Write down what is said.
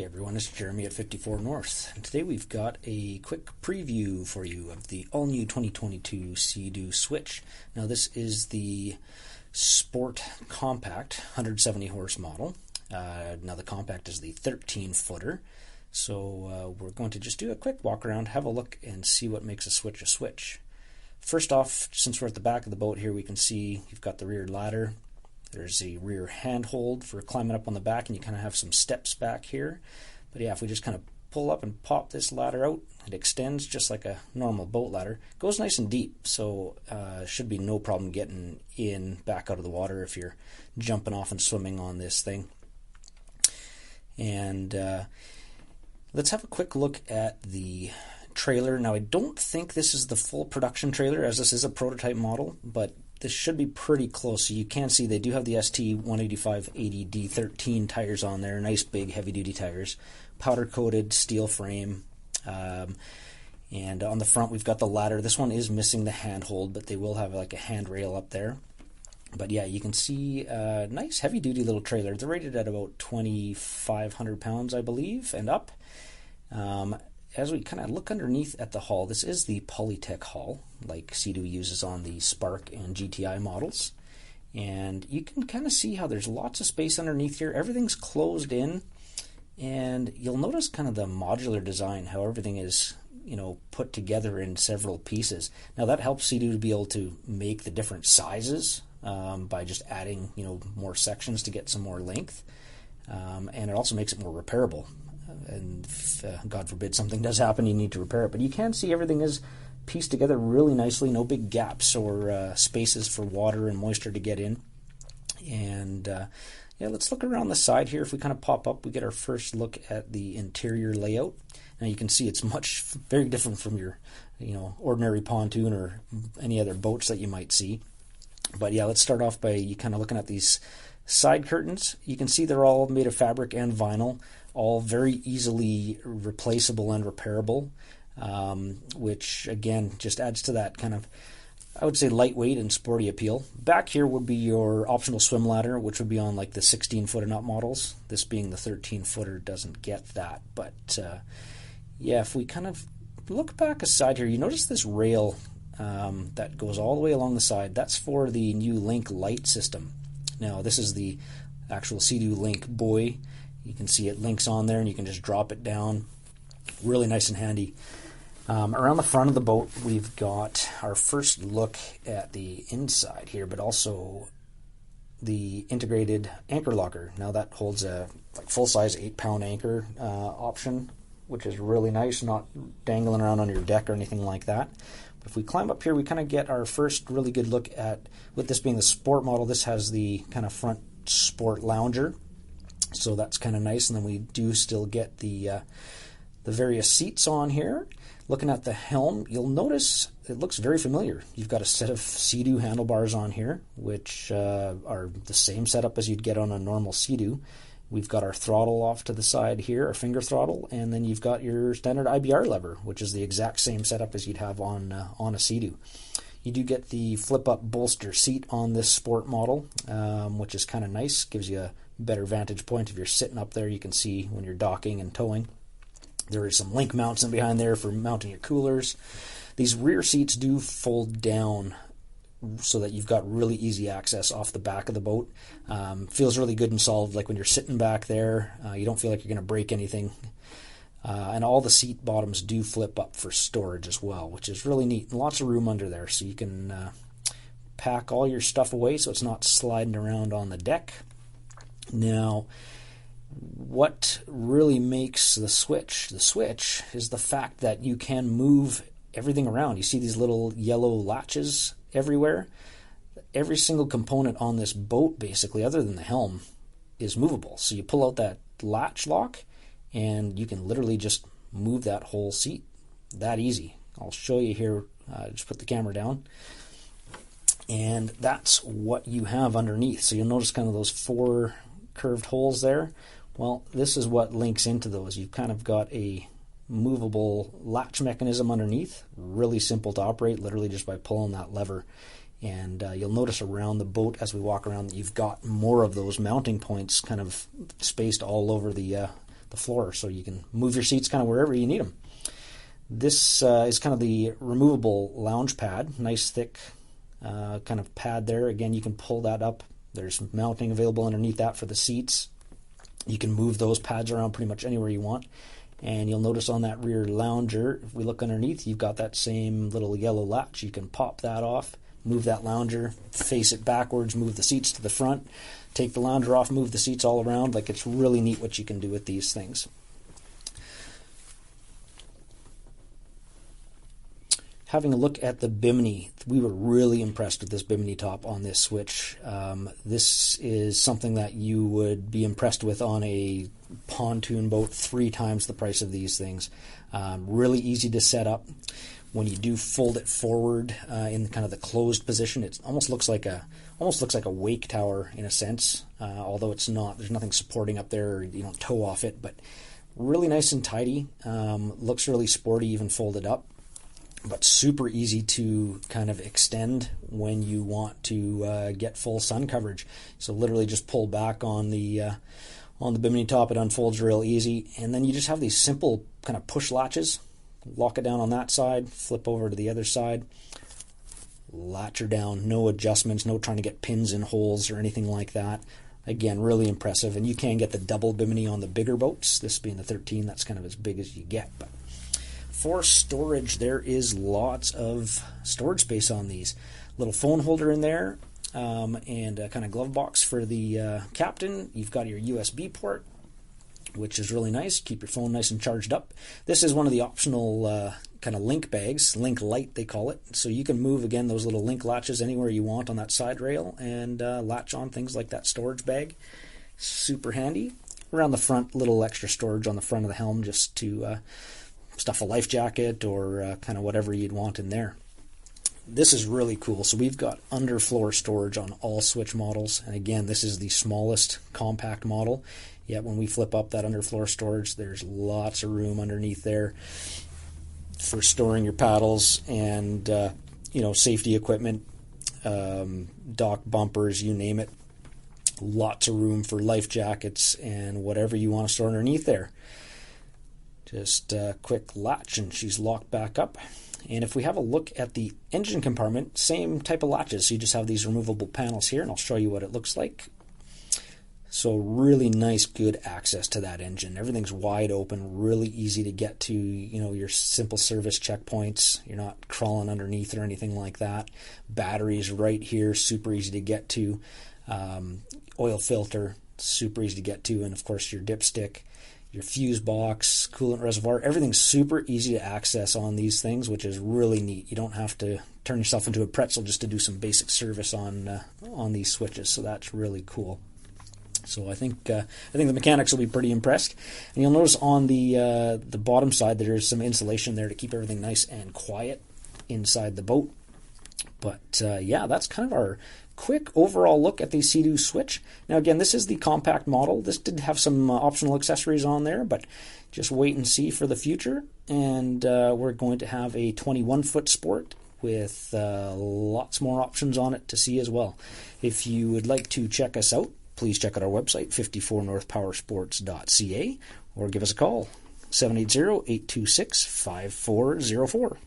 everyone, it's Jeremy at 54 North, and today we've got a quick preview for you of the all-new 2022 Sea-Doo Switch. Now this is the Sport Compact 170 horse model. Now the Compact is the 13-footer, so we're going to just do a quick walk around, have a look, and see what makes a switch a switch. First off, since we're at the back of the boat here, we can see you've got the rear ladder. There's a rear handhold for climbing up on the back, and you kind of have some steps back here. But yeah, if we just kind of pull up and pop this ladder out, it extends just like a normal boat ladder. It goes nice and deep, so should be no problem getting in back out of the water if you're jumping off and swimming on this thing. And let's have a quick look at the trailer. Now I don't think this is the full production trailer, as this is a prototype model, but this should be pretty close. So you can see they do have the ST 185/80 D13 tires on there, nice big heavy duty tires, powder coated steel frame, and on the front we've got the ladder. This one is missing the handhold, but they will have like a handrail up there. But yeah, you can see a nice heavy duty little trailer. They're rated at about 2,500 pounds, I believe, and up. As we kind of look underneath at the hull, this is the Polytech hull, like Sea-Doo uses on the Spark and GTI models. And you can kind of see how there's lots of space underneath here. Everything's closed in, and you'll notice kind of the modular design, how everything is, you know, put together in several pieces. Now that helps Sea-Doo to be able to make the different sizes by just adding, you know, more sections to get some more length. And it also makes it more repairable. And if, God forbid, something does happen, you need to repair it. But you can see everything is pieced together really nicely, no big gaps or spaces for water and moisture to get in. And yeah, let's look around the side here. If we kind of pop up, we get our first look at the interior layout. Now you can see it's very different from your, you know, ordinary pontoon or any other boats that you might see. But yeah, let's start off by you kind of looking at these side curtains. You can see they're all made of fabric and vinyl, all very easily replaceable and repairable, which again just adds to that kind of, I would say, lightweight and sporty appeal. Back here would be your optional swim ladder, which would be on like the 16-foot and up models. This being the 13-footer doesn't get that. But yeah, if we kind of look back aside here, you notice this rail that goes all the way along the side. That's for the new Link light system. Now this is the actual Sea-Doo Link buoy. You can see it links on there, and you can just drop it down. Really nice and handy. Around the front of the boat, we've got our first look at the inside here, but also the integrated anchor locker. Now that holds a full-size 8-pound anchor option, which is really nice, not dangling around on your deck or anything like that. But if we climb up here, we kind of get our first really good look at, with this being the sport model, this has the kind of front sport lounger. So that's kind of nice, and then we do still get the various seats on here. Looking at the helm, you'll notice it looks very familiar. You've got a set of Sea-Doo handlebars on here, which are the same setup as you'd get on a normal Sea-Doo. We've got our throttle off to the side here, our finger throttle, and then you've got your standard IBR lever, which is the exact same setup as you'd have on a Sea-Doo. You do get the flip-up bolster seat on this sport model, which is kind of nice, gives you a better vantage point. If you're sitting up there, you can see when you're docking and towing. There are some link mounts in behind there for mounting your coolers. These rear seats do fold down so that you've got really easy access off the back of the boat. Feels really good and solid, like when you're sitting back there, you don't feel like you're going to break anything. And all the seat bottoms do flip up for storage as well, which is really neat. Lots of room under there, so you can pack all your stuff away so it's not sliding around on the deck. Now, what really makes the switch is the fact that you can move everything around. You see these little yellow latches everywhere. Every single component on this boat, basically, other than the helm, is movable. So you pull out that latch lock, and you can literally just move that whole seat. That easy. I'll show you here. Just put the camera down. And that's what you have underneath. So you'll notice kind of those 4 curved holes there. Well, this is what links into those. You've kind of got a movable latch mechanism underneath. Really simple to operate, literally just by pulling that lever. And you'll notice around the boat as we walk around that you've got more of those mounting points kind of spaced all over the the floor, so you can move your seats kind of wherever you need them. This is kind of the removable lounge pad, nice thick kind of pad there. Again, you can pull that up. There's mounting available underneath that for the seats. You can move those pads around pretty much anywhere you want. And you'll notice on that rear lounger, if we look underneath, you've got that same little yellow latch. You can pop that off, move that lounger, face it backwards, move the seats to the front, take the lounger off, move the seats all around. Like, it's really neat what you can do with these things. Having a look at the Bimini, we were really impressed with this Bimini top on this switch. This is something that you would be impressed with on a pontoon boat, 3 times the price of these things. Really easy to set up. When you do fold it forward in kind of the closed position, it almost looks like a wake tower in a sense, although it's not. There's nothing supporting up there. You don't tow off it, but really nice and tidy. Looks really sporty even folded up, but super easy to kind of extend when you want to get full sun coverage. So literally just pull back on the Bimini top. It unfolds real easy, and then you just have these simple kind of push latches. Lock it down on that side, flip over to the other side, latch her down. No adjustments, no trying to get pins in holes or anything like that. Again, really impressive. And you can get the double Bimini on the bigger boats. This being the 13, that's kind of as big as you get. But for storage, there is lots of storage space on these. Little phone holder in there, and a kind of glove box for the captain. You've got your USB port, which is really nice. Keep your phone nice and charged up. This is one of the optional kind of link bags, link light they call it. So you can move, again, those little link latches anywhere you want on that side rail and latch on things like that storage bag. Super handy. Around the front, little extra storage on the front of the Helm just to stuff a life jacket or kind of whatever you'd want in there. This is really cool. So we've got underfloor storage on all switch models. And again, this is the smallest compact model. Yet when we flip up that underfloor storage, there's lots of room underneath there for storing your paddles and safety equipment, dock bumpers, you name it. Lots of room for life jackets and whatever you want to store underneath there. Just a quick latch and she's locked back up. And if we have a look at the engine compartment, same type of latches. So you just have these removable panels here, and I'll show you what it looks like. So really nice, good access to that engine. Everything's wide open, really easy to get to, your simple service checkpoints. You're not crawling underneath or anything like that. Batteries right here, super easy to get to. Oil filter, super easy to get to. And of course your dipstick, your fuse box, coolant reservoir, everything's super easy to access on these things, which is really neat. You don't have to turn yourself into a pretzel just to do some basic service on these switches, so that's really cool. So I think the mechanics will be pretty impressed. And you'll notice on the bottom side there's some insulation there to keep everything nice and quiet inside the boat. But that's kind of our quick overall look at the Sea-Doo Switch. Now again, this is the compact model. This did have some optional accessories on there, but just wait and see for the future. And we're going to have a 21-foot Sport with lots more options on it to see as well. If you would like to check us out, please check out our website, 54northpowersports.ca, or give us a call, 780-826-5404.